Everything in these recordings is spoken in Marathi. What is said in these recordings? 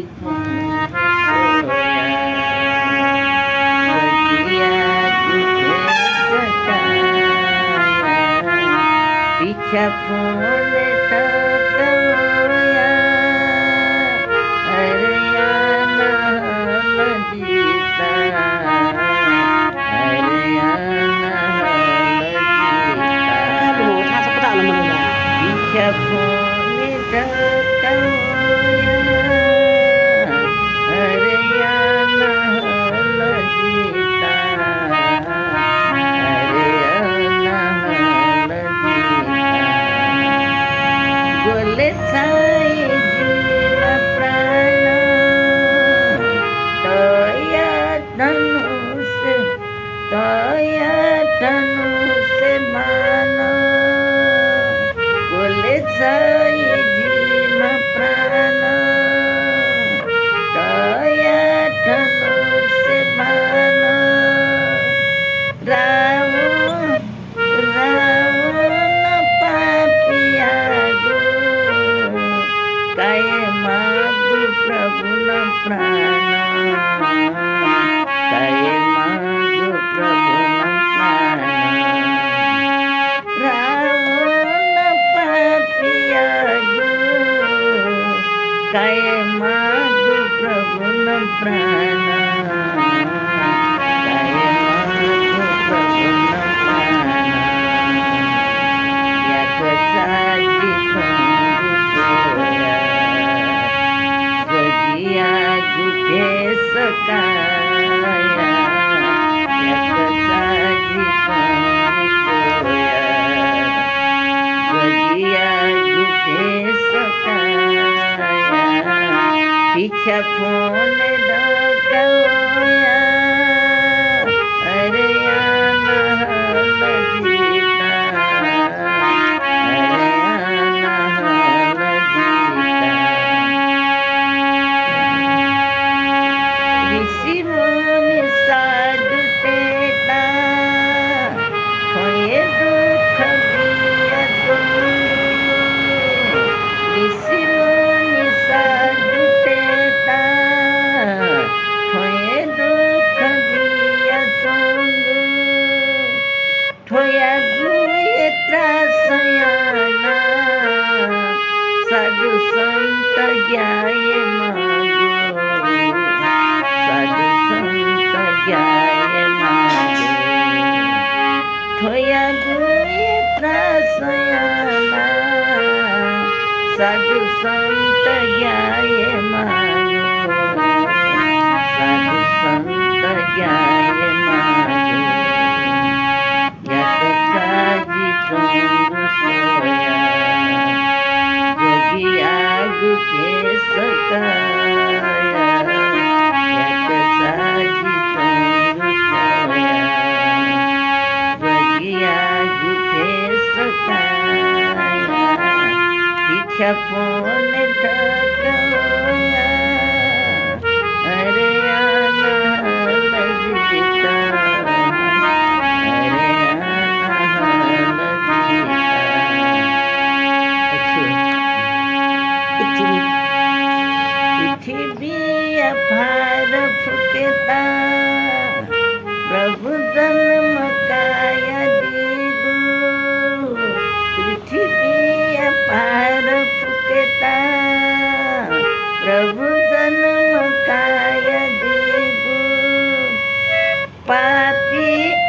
सोया सखिया तुझे सताया पीछा फोन टकराया अरया नहल जीता अरया नहल जीताถ้าสักตาละมันเลย पीछा फोन टकराया अरया नहल जीता अरया नहल जीता बोले छाई जीवा प्राण तोया धनुष मान बोले छाई जीवा प्राण तोया धनुष मान रावण पापिया गो काय मागू प्रभु न प्राण काय मागू प्रभु न प्राण रावण पापिया गो काय मागू प्रभु न प्राण काय मागू प्रभु न प्राण याकचाची सोंगू सोया जगिया गुठे सकाया याकचाची सोंगू सोया जगिया गुठे सकाया पीछा फोन डकलोया अरया नहल जीता अरया नहल जीता ऋषि मुनि साधु टेटा खोए दुख दिया चुंदू ऋषि मुनि साधु टेटा खोए दुख दिया चुंदू ठोया गुए त्रासयाना साधु संत ज्ञाय मागो साधु संत ज्ञाय मागो ठोया गुए त्रासयाना साधु संत ज्ञाय मागो साधु संत ज्ञाय मागो याकचाची सोंगू सोया जगिया गुठे सकाया याकचाची सोंगू सोया जगिया गुठे सकाया पीछा फोन टकलोया अरया नहल जीता अरया नहल जीता पृथ्वी अपार फुकेता प्रभु जन्म काया दीदू पृथ्वी अपार फुकेता प्रभु जन्म काया दीदू पापी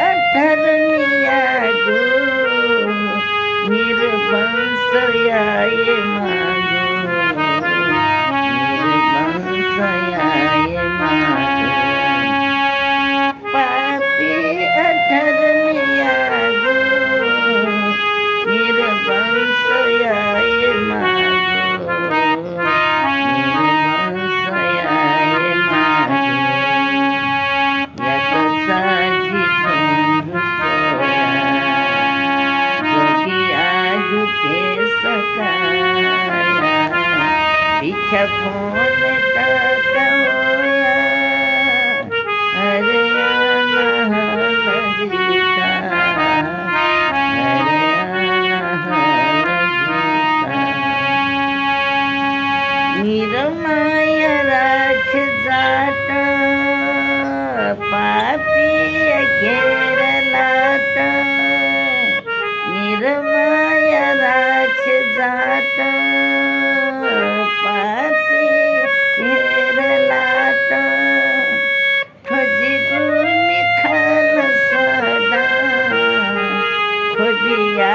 अधर्मिया गो निर्वंश आय मागो निर्वंश आय मागो पापी अधर्मिया गो निर्वंश आय मागो निर्वंश आय मागो याकचाची सोंगू सोया जगिया गुठे सकाया पीछा फोन टकलोया अरया नहल जीता अरया नहल जीता निरमाया घेरलात पापी घेरलात निर्मय राक्षसात पापी घेरलात खोजी खाल सदा खोदिया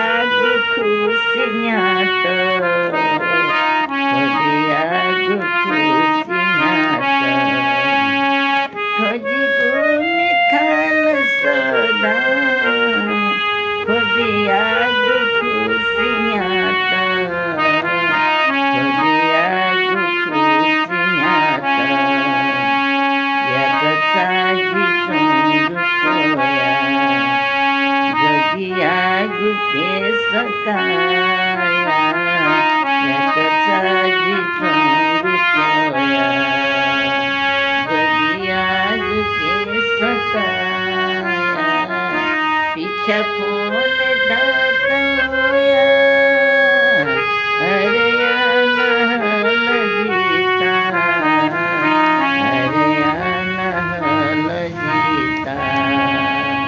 खुसिन्यात खोदिया खुसिन्यात खोजी खाल सदा खोदिया खुसिन्यात खोदिया खुसिन्यात याकचाजी सोंग सोया जगिया गुपे सकाया याकचाजी सोंग सोया जगिया गुपे सकाया पिछा फोन